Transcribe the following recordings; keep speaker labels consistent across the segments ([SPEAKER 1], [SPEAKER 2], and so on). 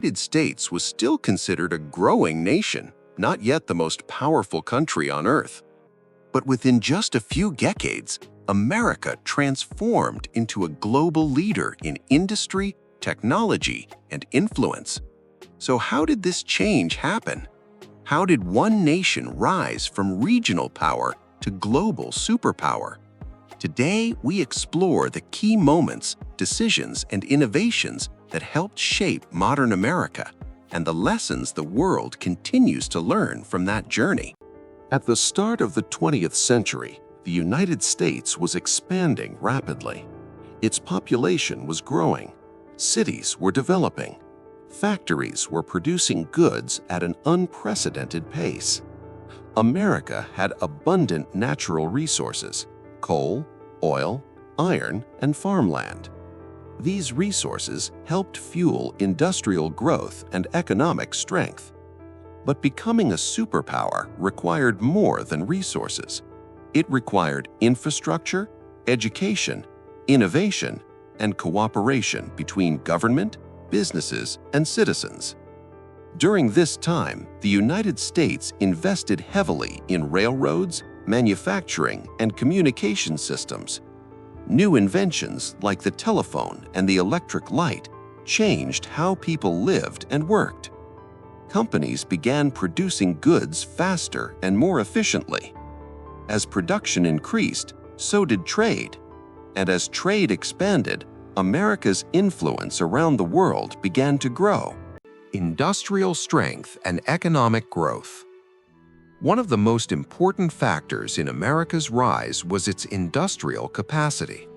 [SPEAKER 1] United States was still considered a growing nation, not yet the most powerful country on Earth. But within just a few decades, America transformed into a global leader in industry, technology, and influence. So how did this change happen? How did one nation rise from regional power to global superpower? Today, we explore the key moments, decisions, and innovations that helped shape modern America and the lessons the world continues to learn from that journey. At the start of the 20th century, the United States was expanding rapidly. Its population was growing, cities were developing, factories were producing goods at an unprecedented pace. America had abundant natural resources: coal, oil, iron, and farmland. These resources helped fuel industrial growth and economic strength. But becoming a superpower required more than resources. It required infrastructure, education, innovation, and cooperation between government, businesses, and citizens. During this time, the United States invested heavily in railroads, manufacturing, and communication systems. New inventions like the telephone and the electric light changed how people lived and worked. Companies began producing goods faster and more efficiently. As production increased, so did trade. And as trade expanded, America's influence around the world began to grow. Industrial strength and economic growth. One of the most important factors in America's rise was its industrial capacity.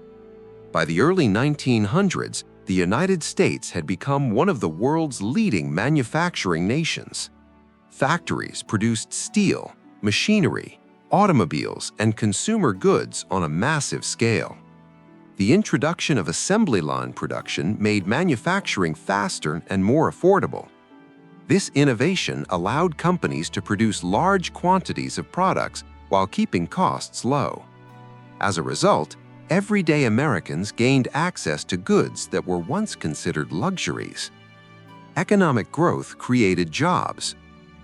[SPEAKER 1] By the early 1900s, the United States had become one of the world's leading manufacturing nations. Factories produced steel, machinery, automobiles, and consumer goods on a massive scale. The introduction of assembly line production made manufacturing faster and more affordable. This innovation allowed companies to produce large quantities of products while keeping costs low. As a result, everyday Americans gained access to goods that were once considered luxuries. Economic growth created jobs.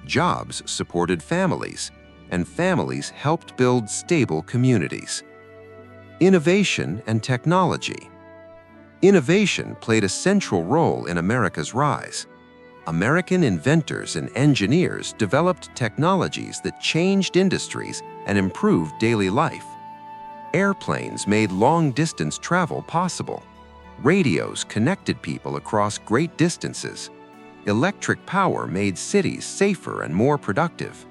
[SPEAKER 1] Jobs supported families, and families helped build stable communities. Innovation and technology. Innovation played a central role in America's rise. American inventors and engineers developed technologies that changed industries and improved daily life. Airplanes made long-distance travel possible. Radios connected people across great distances. Electric power made cities safer and more productive.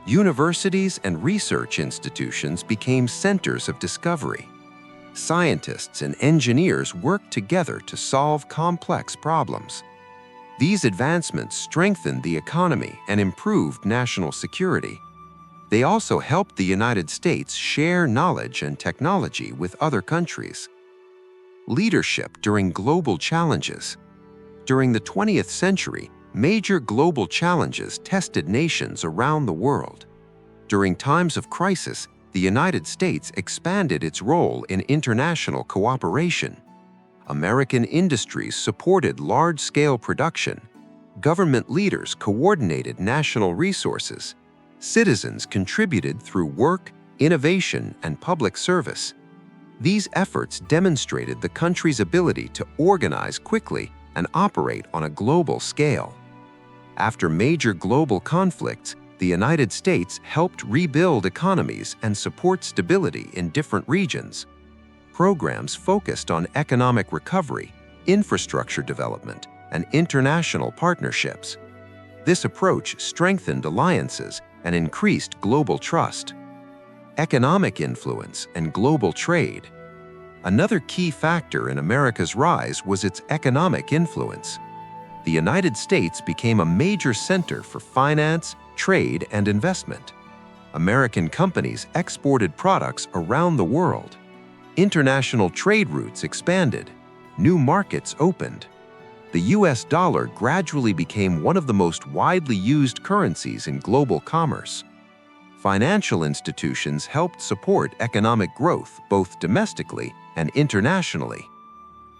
[SPEAKER 1] Universities and research institutions became centers of discovery. Scientists and engineers worked together to solve complex problems. These advancements strengthened the economy and improved national security. They also helped the United States share knowledge and technology with other countries. Leadership during global challenges. During the 20th century, major global challenges tested nations around the world. During times of crisis, the United States expanded its role in international cooperation. American industries supported large-scale production. Government leaders coordinated national resources. Citizens contributed through work, innovation, and public service. These efforts demonstrated the country's ability to organize quickly and operate on a global scale. After major global conflicts, the United States helped rebuild economies and support stability in different regions. Programs focused on economic recovery, infrastructure development, and international partnerships. This approach strengthened alliances and increased global trust. Economic influence and global trade. Another key factor in America's rise was its economic influence. The United States became a major center for finance, trade, and investment. American companies exported products around the world. International trade routes expanded. New markets opened. The US dollar gradually became one of the most widely used currencies in global commerce. Financial institutions helped support economic growth both domestically and internationally.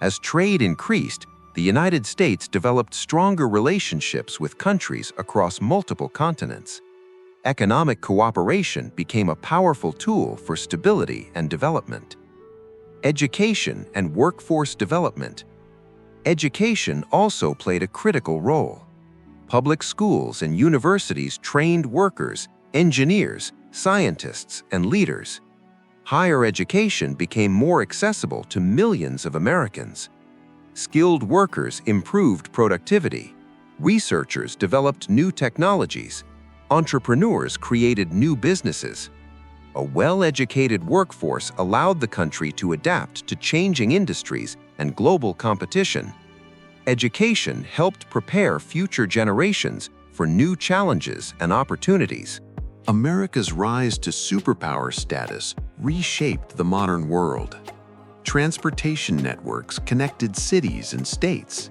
[SPEAKER 1] As trade increased, The United States developed stronger relationships with countries across multiple continents. Economic cooperation became a powerful tool for stability and development. Education and workforce development. Education also played a critical role. Public schools and universities trained workers, engineers, scientists, and leaders. Higher education became more accessible to millions of Americans. Skilled workers improved productivity. Researchers developed new technologies. Entrepreneurs created new businesses. A well-educated workforce allowed the country to adapt to changing industries and global competition. Education helped prepare future generations for new challenges and opportunities. America's rise to superpower status reshaped the modern world. Transportation networks connected cities and states.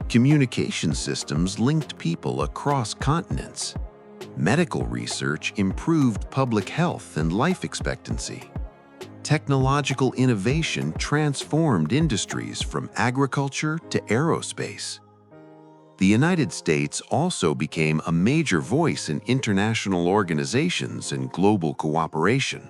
[SPEAKER 1] Communication systems linked people across continents. Medical research improved public health and life expectancy. Technological innovation transformed industries from agriculture to aerospace. The United States also became a major voice in international organizations and global cooperation.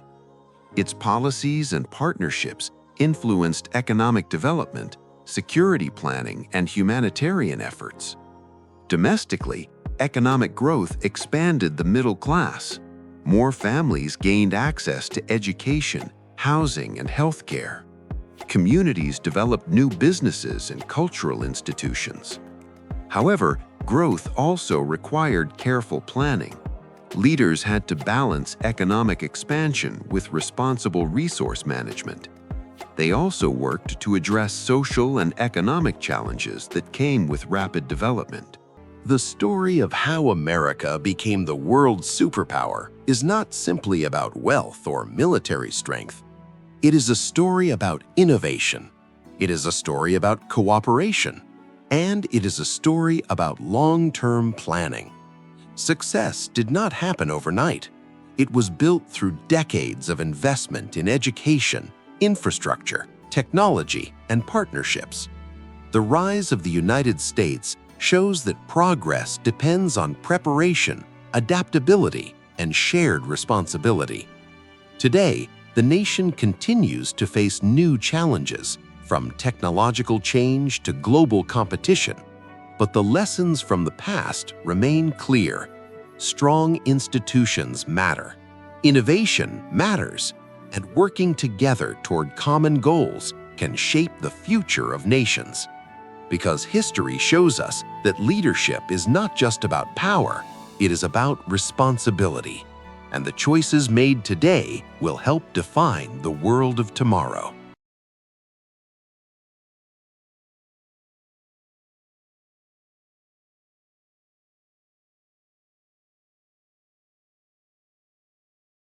[SPEAKER 1] Its policies and partnerships influenced economic development, security planning, and humanitarian efforts. Domestically, economic growth expanded the middle class. More families gained access to education, housing, and healthcare. Communities developed new businesses and cultural institutions. However, growth also required careful planning. Leaders had to balance economic expansion with responsible resource management. They also worked to address social and economic challenges that came with rapid development. The story of how America became the world's superpower is not simply about wealth or military strength. It is a story about innovation. It is a story about cooperation. And it is a story about long-term planning. Success did not happen overnight. It was built through decades of investment in education, infrastructure, technology, and partnerships. The rise of the United States shows that progress depends on preparation, adaptability, and shared responsibility. Today, the nation continues to face new challenges, from technological change to global competition. But the lessons from the past remain clear. Strong institutions matter, innovation matters, and working together toward common goals can shape the future of nations. Because history shows us that leadership is not just about power, it is about responsibility. And the choices made today will help define the world of tomorrow.